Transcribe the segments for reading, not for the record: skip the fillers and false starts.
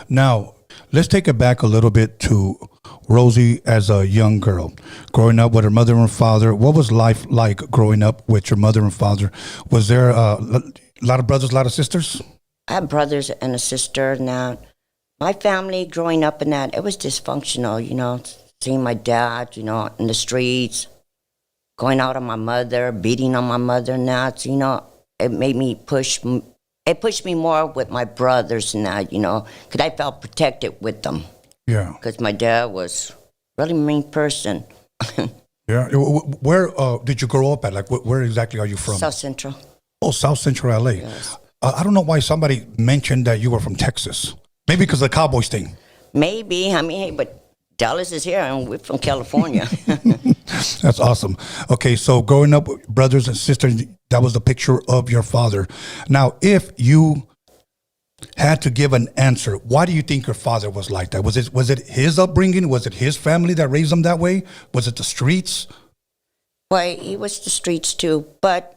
Now, let's take it back a little bit to Rosie as a young girl, growing up with her mother and father. What was life like growing up with your mother and father? Was there a lot of brothers, a lot of sisters? I have brothers and a sister. Now, my family growing up in that, it was dysfunctional, seeing my dad, in the streets, going out on my mother, beating on my mother and that. So, it made me it pushed me more with my brothers and that, because I felt protected with them. Yeah. Because my dad was really mean person. Yeah. Where did you grow up at? Like, where exactly are you from? South Central. Oh, South Central LA. Yes. I don't know why somebody mentioned that you were from Texas. Maybe because of the Cowboys thing. Maybe. I mean, hey, but Dallas is here and we're from California. That's awesome. Okay, so growing up with brothers and sisters, that was the picture of your father. Now, if you had to give an answer, why do you think your father was like that? Was it his upbringing? Was it his family that raised him that way? Was it the streets? Well, he was the streets too, but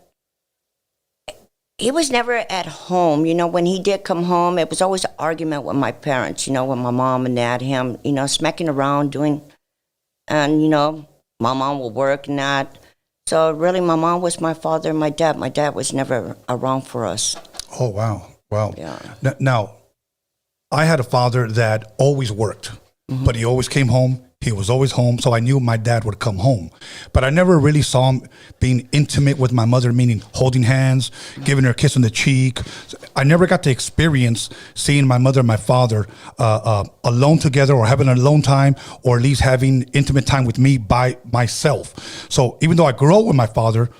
he was never at home. When he did come home, it was always an argument with my parents, with my mom and dad, him, smacking around doing, and, my mom would work and that. So really, my mom was my father and my dad. My dad was never around for us. Oh, wow. Wow. Yeah. Now, I had a father that always worked, but he always came home. He was always home, so I knew my dad would come home. But I never really saw him being intimate with my mother, meaning holding hands, giving her a kiss on the cheek. I never got to experience seeing my mother and my father alone together, or having an alone time, or at least having intimate time with me by myself. So even though I grew up with my father,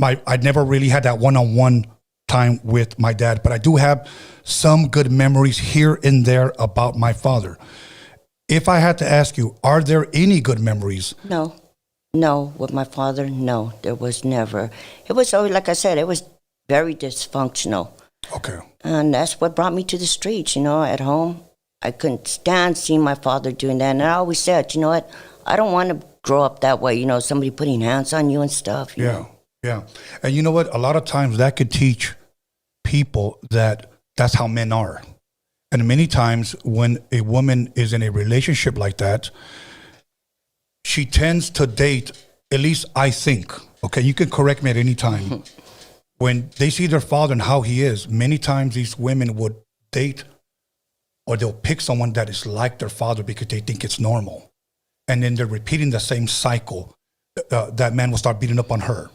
I never really had that one-on-one time with my dad. But I do have some good memories here and there about my father. If I had to ask you, are there any good memories? No, with my father, no, there was never. It was always, like I said, it was very dysfunctional. Okay. And that's what brought me to the streets, at home. I couldn't stand seeing my father doing that. And I always said, you know what, I don't want to grow up that way, somebody putting hands on you and stuff. You know? Yeah. And you know what, a lot of times that could teach people that that's how men are. And many times when a woman is in a relationship like that, she tends to date, at least I think, okay, you can correct me at any time. When they see their father and how he is, many times these women would date, or they'll pick someone that is like their father because they think it's normal. And then they're repeating the same cycle. That man will start beating up on her.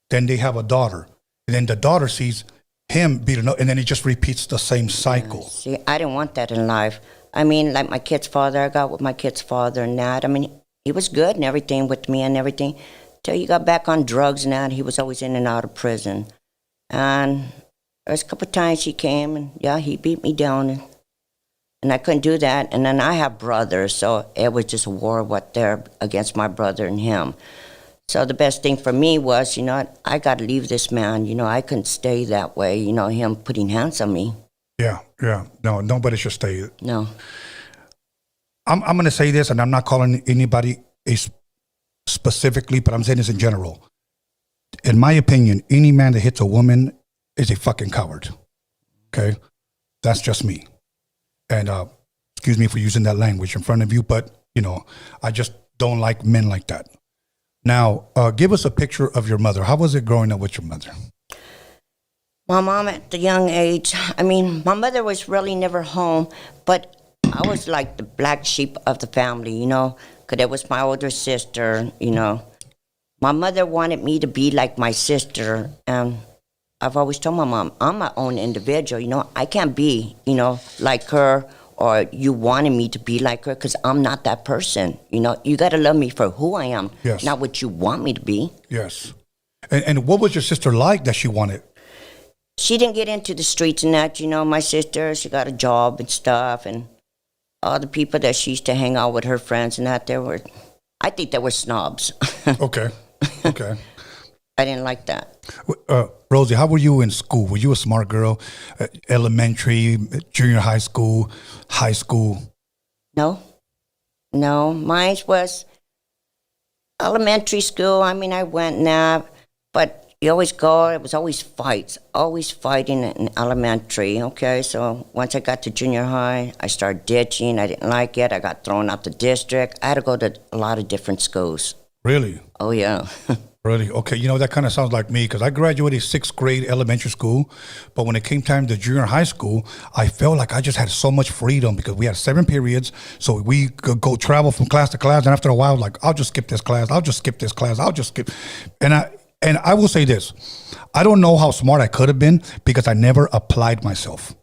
Then they have a daughter. And then the daughter sees him beating up, and then he just repeats the same cycle. See, I didn't want that in life. I mean, like my kid's father, I got with my kid's father and that. I mean, he was good and everything with me and everything. Till he got back on drugs and that, he was always in and out of prison. And there was a couple of times he came and, he beat me down. And I couldn't do that. And then I have brothers, so it was just a war there against my brother and him. So the best thing for me was, I got to leave this man. I couldn't stay that way, him putting hands on me. Yeah. No, nobody should stay. No. I'm going to say this, and I'm not calling anybody specifically, but I'm saying this in general. In my opinion, any man that hits a woman is a fucking coward. Okay? That's just me. And excuse me for using that language in front of you, but, I just don't like men like that. Now, give us a picture of your mother. How was it growing up with your mother? My mom at the young age, I mean, my mother was really never home, but I was like the black sheep of the family, because it was my older sister, My mother wanted me to be like my sister, and I've always told my mom, I'm my own individual, I can't be, like her, or you wanted me to be like her, because I'm not that person. You got to love me for who I am, yes, not what you want me to be. Yes. And what was your sister like that she wanted? She didn't get into the streets and that, my sister, she got a job and stuff, and all the people that she used to hang out with, her friends and that, I think they were snobs. Okay. I didn't like that. Rosie, how were you in school? Were you a smart girl? Elementary, junior high school, high school? No, mine was elementary school. I mean, I went now, but you always go. It was always fights, always fighting in elementary. Okay, so once I got to junior high, I started ditching. I didn't like it. I got thrown out the district. I had to go to a lot of different schools. Really? Oh yeah. Really? Okay. You know, that kind of sounds like me because I graduated 6th grade elementary school. But when it came time to junior high school, I felt like I just had so much freedom because we had 7 periods. So we could go travel from class to class. And after a while, like, I'll just skip this class. I'll just skip this class. I'll just skip. And I will say this. I don't know how smart I could have been because I never applied myself.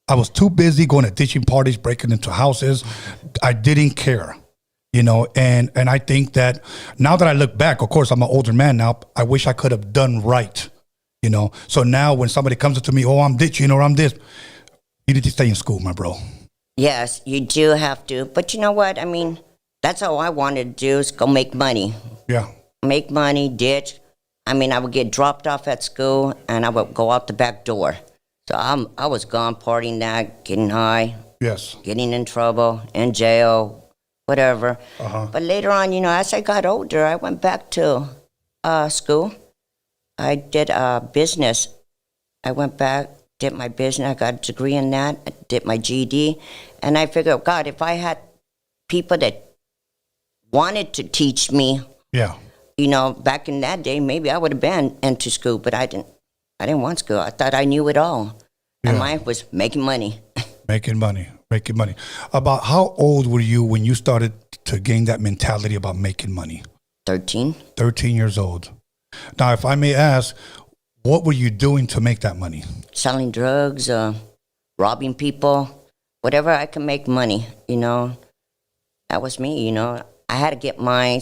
I was too busy going to ditching parties, breaking into houses. I didn't care. You know, and I think that now that I look back, of course, I'm an older man now. I wish I could have done right, you know. So now when somebody comes up to me, oh, I'm ditching or I'm this, you need to stay in school, my bro. Yes, you do have to. But you know what? I mean, that's all I wanted to do is go make money. Yeah. Make money, ditch. I mean, I would get dropped off at school and I would go out the back door. So I was gone partying that, getting high. Yes. Getting in trouble, in jail, whatever. But later on, you know, as I got older, I went back to school. I did business. I went back, did my business. I got a degree in that. I did my GED. And I figured, God, if I had people that wanted to teach me, yeah, you know, back in that day, maybe I would have been into school, but I didn't want school. I thought I knew it all. Yeah. And mine was making money. Making money. About how old were you when you started to gain that mentality about making money? 13. 13 years old. Now, if I may ask, what were you doing to make that money? Selling drugs, robbing people, whatever I could make money, you know. That was me, you know. I had to get mine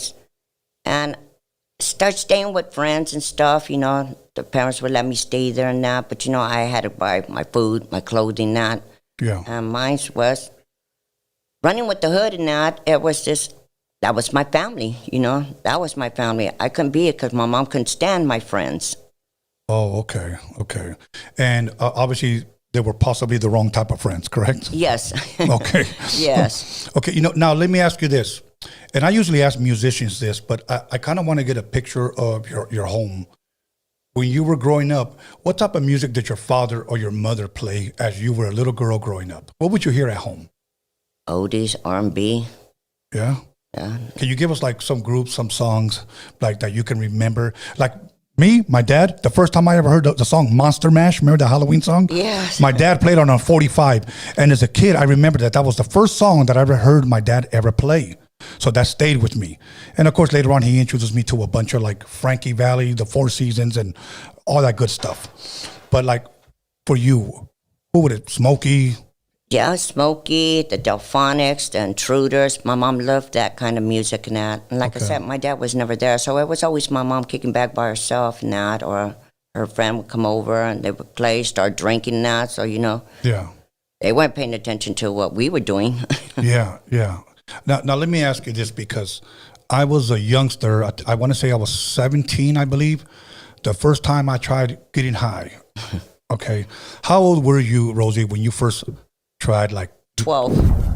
and start staying with friends and stuff, you know. The parents would let me stay there and that, but, you know, I had to buy my food, my clothing, that. Yeah. And mine was running with the hood and that. It was just, that was my family, you know. That was my family. I couldn't be it because my mom couldn't stand my friends. Oh, okay. And obviously, they were possibly the wrong type of friends, correct? Yes. Okay. Yes. Okay, you know, now let me ask you this. And I usually ask musicians this, but I kind of want to get a picture of your home. When you were growing up, what type of music did your father or your mother play as you were a little girl growing up? What would you hear at home? Oldies, R&B. Yeah? Yeah. Can you give us like some groups, some songs like that you can remember? Like me, my dad, the first time I ever heard the song Monster Mash, remember the Halloween song? Yes. My dad played on a 45. And as a kid, I remember that was the first song that I ever heard my dad ever play. So that stayed with me. And of course, later on, he introduced me to a bunch of like Frankie Valli, the Four Seasons, and all that good stuff. But like for you, who would it? Smokey? Yeah, Smokey, the Delphonics, the Intruders. My mom loved that kind of music and that. And like I said, my dad was never there. So it was always my mom kicking back by herself and that, or her friend would come over and they would play, start drinking and that. So, you know, Yeah. they weren't paying attention to what we were doing. Yeah. Now let me ask you this, because I was a youngster. I want to say I was 17, I believe, the first time I tried getting high. Okay. How old were you, Rosie, when you first tried, like? 12.